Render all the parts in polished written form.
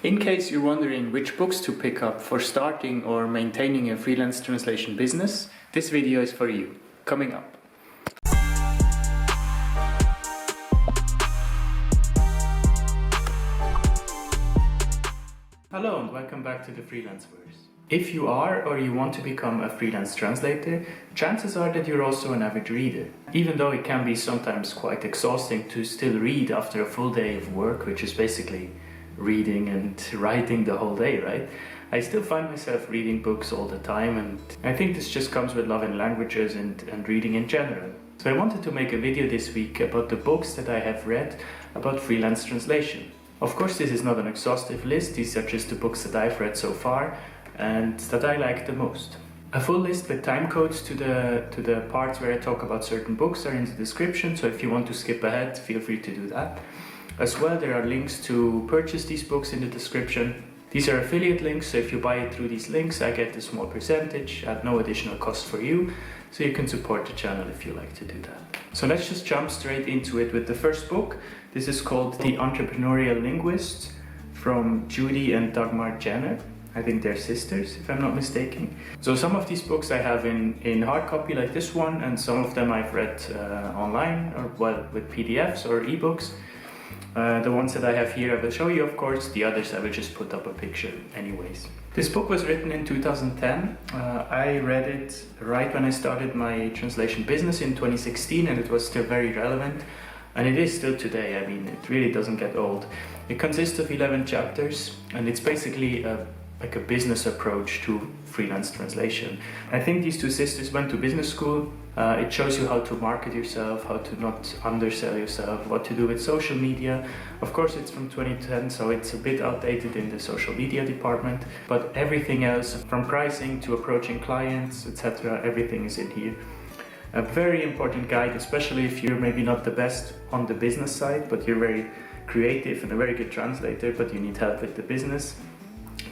In case you're wondering which books to pick up for starting or maintaining a freelance translation business, this video is for you. Coming up. Hello and welcome back to the Freelanceverse. If you are or you want to become a freelance translator, chances are that you're also an avid reader. Even though it can be sometimes quite exhausting to still read after a full day of work, which is basically reading and writing the whole day, right? I still find myself reading books all the time, and I think this just comes with love in languages and reading in general. So I wanted to make a video this week about the books that I have read about freelance translation. Of course, this is not an exhaustive list, these are just the books that I've read so far and that I like the most. A full list with time codes to the parts where I talk about certain books are in the description, so if you want to skip ahead, feel free to do that. As well, there are links to purchase these books in the description. These are affiliate links, so if you buy it through these links, I get a small percentage at no additional cost for you, so you can support the channel if you like to do that. So let's just jump straight into it with the first book. This is called The Entrepreneurial Linguist from Judy and Dagmar Jenner. I think they're sisters, if I'm not mistaken. So some of these books I have in hard copy like this one, and some of them I've read online, or well, with PDFs or ebooks. The ones that I have here I will show you, of course. The others I will just put up a picture anyways. This book was written in 2010. I read it right when I started my translation business in 2016, and it was still very relevant. And it is still today. I mean, it really doesn't get old. It consists of 11 chapters, and it's basically like a business approach to freelance translation. I think these two sisters went to business school. It shows you how to market yourself, how to not undersell yourself, what to do with social media. Of course, it's from 2010, so it's a bit outdated in the social media department, but everything else, from pricing to approaching clients, etc., everything is in here. A very important guide, especially if you're maybe not the best on the business side, but you're very creative and a very good translator, but you need help with the business.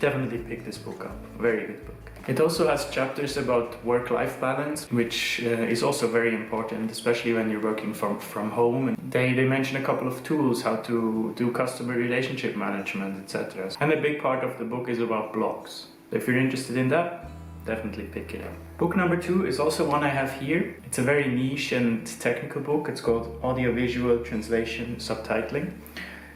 Definitely pick this book up. Very good book. It also has chapters about work-life balance, which is also very important, especially when you're working from home. And they mention a couple of tools, how to do customer relationship management, etc. And a big part of the book is about blogs. If you're interested in that, definitely pick it up. Book number 2 is also one I have here. It's a very niche and technical book. It's called Audiovisual Translation Subtitling.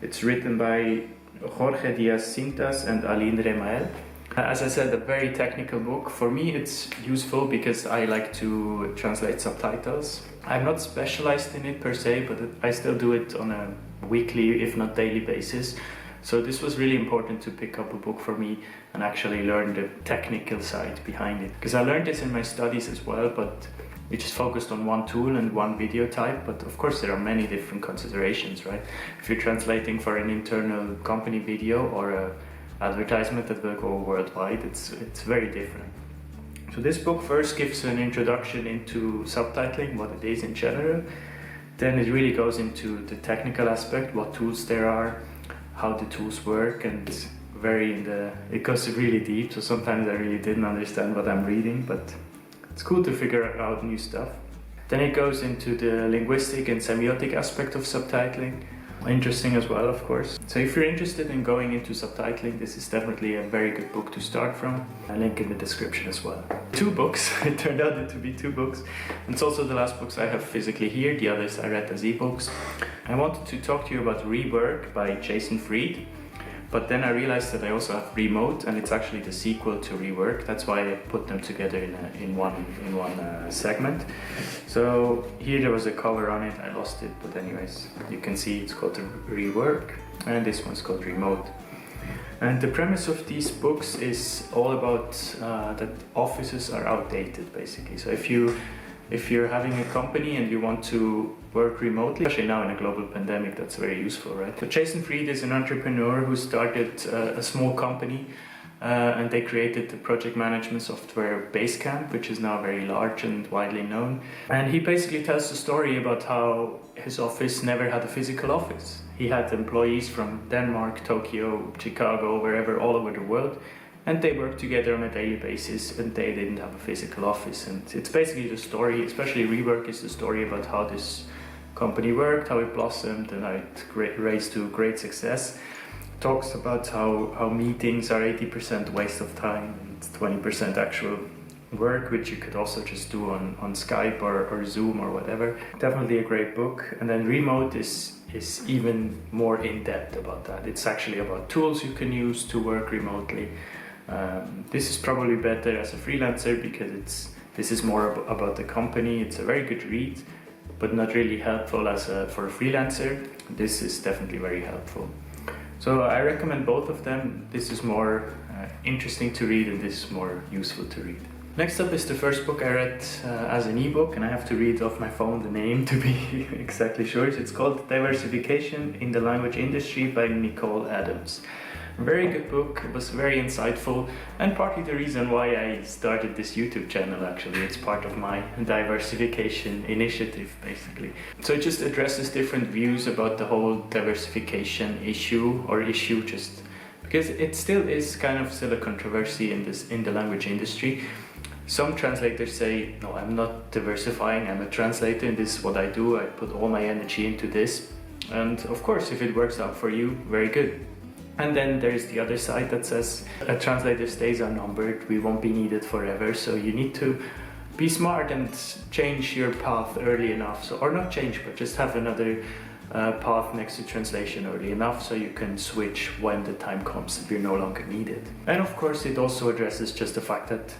It's written by Jorge Diaz-Cintas and Aline Remael. As I said, a very technical book. For me, it's useful because I like to translate subtitles. I'm not specialized in it per se, but I still do it on a weekly, if not daily basis. So this was really important to pick up a book for me and actually learn the technical side behind it. Because I learned this in my studies as well, but we just focused on one tool and one video type, but of course there are many different considerations, right? If you're translating for an internal company video or an advertisement that will go worldwide, it's very different. So this book first gives an introduction into subtitling, what it is in general. Then it really goes into the technical aspect, what tools there are, how the tools work, and it goes really deep, so sometimes I really didn't understand what I'm reading, but it's cool to figure out new stuff. Then it goes into the linguistic and semiotic aspect of subtitling. Interesting as well, of course. So if you're interested in going into subtitling, this is definitely a very good book to start from. A link in the description as well. 2 books, it turned out to be 2 books. It's also the last books I have physically here, the others I read as ebooks. I wanted to talk to you about Rework by Jason Fried. But then I realized that I also have Remote, and it's actually the sequel to Rework. That's why I put them together in one segment. So here there was a cover on it. I lost it, but anyways, you can see it's called Rework, and this one's called Remote. And the premise of these books is all about that offices are outdated, basically. So if you're having a company and you want to work remotely, especially now in a global pandemic, that's very useful, right? So Jason Fried is an entrepreneur who started a small company and they created the project management software Basecamp, which is now very large and widely known. And he basically tells the story about how his office never had a physical office. He had employees from Denmark, Tokyo, Chicago, wherever, all over the world. And they worked together on a daily basis, and they didn't have a physical office. And it's basically the story, especially Rework, is the story about how this company worked, how it blossomed, and how it raised to great success. talks about how meetings are 80% waste of time and 20% actual work, which you could also just do on Skype or Zoom or whatever. Definitely a great book. And then Remote is even more in-depth about that. It's actually about tools you can use to work remotely. This is probably better as a freelancer because this is more about the company. It's a very good read, but not really helpful for a freelancer. This is definitely very helpful. So I recommend both of them. This is more interesting to read and this is more useful to read. Next up is the first book I read as an ebook, and I have to read off my phone the name to be exactly sure. It's called Diversification in the Language Industry by Nicole Adams. A very good book. It was very insightful and partly the reason why I started this YouTube channel actually. It's part of my diversification initiative basically. So it just addresses different views about the whole diversification issue just because it still is kind of still a controversy in the language industry. Some translators say, no, I'm not diversifying, I'm a translator and this is what I do, I put all my energy into this. And of course, if it works out for you, very good. And then there's the other side that says a translator stays unnumbered, we won't be needed forever, so you need to be smart and change your path early enough. Or not change, but just have another path next to translation early enough so you can switch when the time comes if you're no longer needed. And of course it also addresses just the fact that,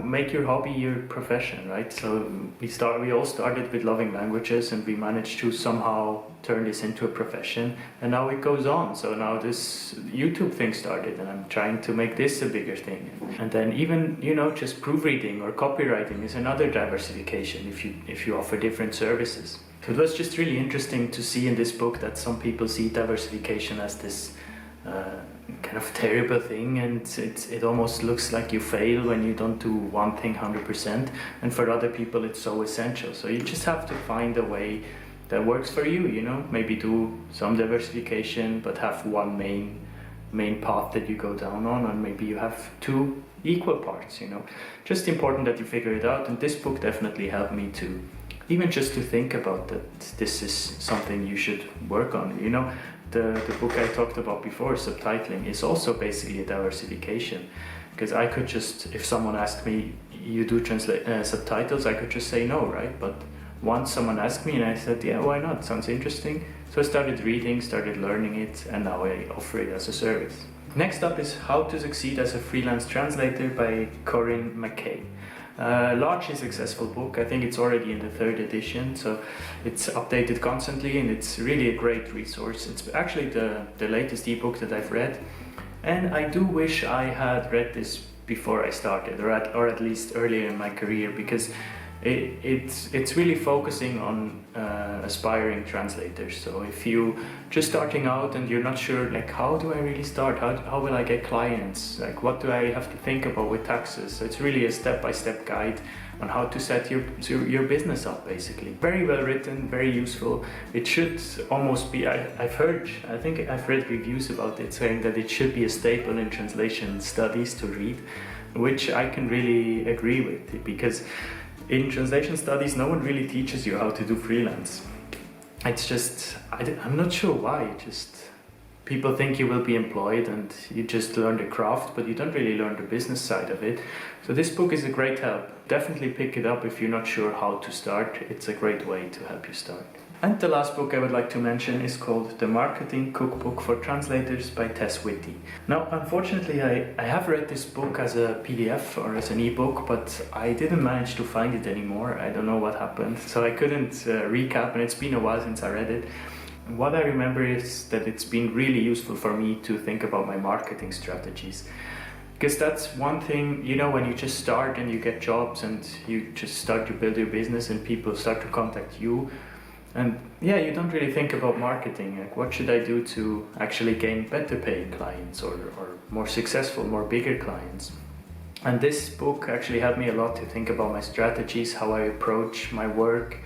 make your hobby your profession, right? So we all started with loving languages and we managed to somehow turn this into a profession and now it goes on. So now this YouTube thing started and I'm trying to make this a bigger thing. And then even, just proofreading or copywriting is another diversification if you offer different services. So it was just really interesting to see in this book that some people see diversification as this kind of terrible thing, and it almost looks like you fail when you don't do one thing 100%, and for other people it's so essential. So you just have to find a way that works for you, maybe do some diversification but have one main path that you go down on, and maybe you have two equal parts, just important that you figure it out. And this book definitely helped me to even just to think about that this is something you should work on. The book I talked about before, Subtitling, is also basically a diversification, because I could just, if someone asked me, you do subtitles, I could just say no, right? But once someone asked me and I said, yeah, why not? Sounds interesting. So I started reading, started learning it, and now I offer it as a service. Next up is How to Succeed as a Freelance Translator by Corinne McKay. Largely successful book. I think it's already in the 3rd edition, so it's updated constantly and it's really a great resource. It's actually the latest ebook that I've read, and I do wish I had read this before I started, or at least earlier in my career, because it's really focusing on aspiring translators. So if you just starting out and you're not sure, like, how do I really start? How will I get clients? Like, what do I have to think about with taxes? So it's really a step-by-step guide on how to set your business up, basically. Very well written, very useful. It should almost be, I think I've read reviews about it saying that it should be a staple in translation studies to read, which I can really agree with, because in translation studies, no one really teaches you how to do freelance. It's just, I'm not sure why, people think you will be employed and you just learn the craft, but you don't really learn the business side of it. So this book is a great help. Definitely pick it up if you're not sure how to start. It's a great way to help you start. And the last book I would like to mention is called The Marketing Cookbook for Translators by Tess Whitty. Now, unfortunately, I have read this book as a PDF or as an ebook, but I didn't manage to find it anymore. I don't know what happened, so I couldn't recap, and it's been a while since I read it. What I remember is that it's been really useful for me to think about my marketing strategies. Because that's one thing, when you just start and you get jobs and you just start to build your business and people start to contact you, and you don't really think about marketing. Like, what should I do to actually gain better paying clients or more successful, more bigger clients? And this book actually helped me a lot to think about my strategies, how I approach my work.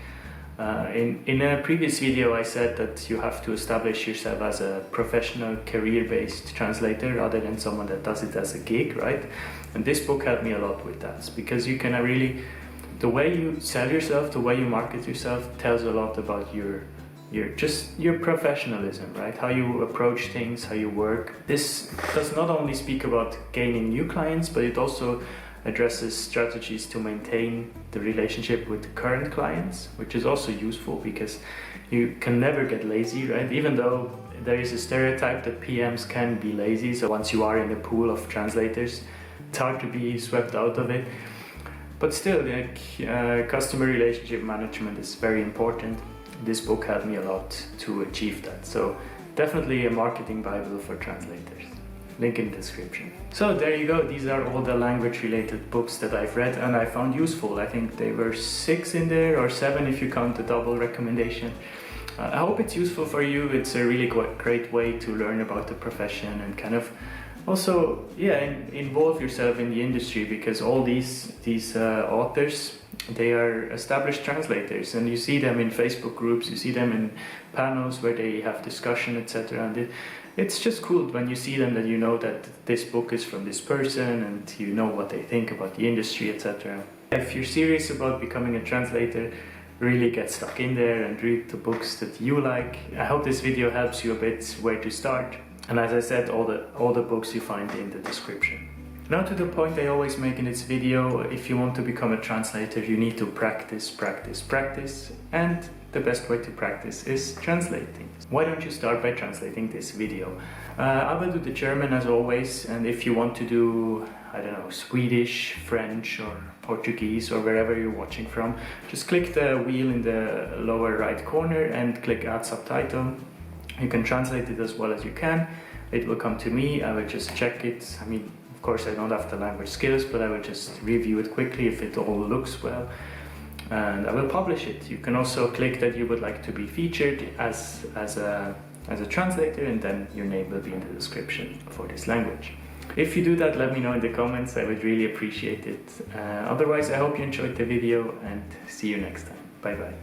In a previous video I said that you have to establish yourself as a professional career-based translator rather than someone that does it as a gig, right? And this book helped me a lot with that, because you can really, the way you sell yourself, the way you market yourself tells a lot about your your professionalism, right? How you approach things, how you work. This does not only speak about gaining new clients, but it also addresses strategies to maintain the relationship with current clients, which is also useful because you can never get lazy, right? Even though there is a stereotype that PMs can be lazy, so once you are in a pool of translators, it's hard to be swept out of it. But still, customer relationship management is very important. This book helped me a lot to achieve that. So definitely a marketing Bible for translators. Link in the description. So there you go. These are all the language related books that I've read and I found useful. I think they were 6 in there, or 7 if you count the double recommendation. I hope it's useful for you. It's a really great way to learn about the profession and kind of also, involve yourself in the industry, because all these authors, they are established translators, and you see them in Facebook groups, you see them in panels where they have discussion, etc. And it's just cool when you see them, that you know that this book is from this person and you know what they think about the industry, etc. If you're serious about becoming a translator, really get stuck in there and read the books that you like. I hope this video helps you a bit where to start. And as I said, all the books you find in the description. Now to the point I always make in this video, if you want to become a translator, you need to practice, practice, practice, and the best way to practice is translating. Why don't you start by translating this video? I will do the German as always, and if you want to do, I don't know, Swedish, French, or Portuguese, or wherever you're watching from, just click the wheel in the lower right corner and click Add Subtitle. You can translate it as well as you can. It will come to me, I will just check it. I mean, of course I don't have the language skills, but I will just review it quickly if it all looks well. And I will publish it. You can also click that you would like to be featured as a translator, and then your name will be in the description for this language. If you do that, let me know in the comments, I would really appreciate it. Otherwise, I hope you enjoyed the video, and see you next time. Bye bye.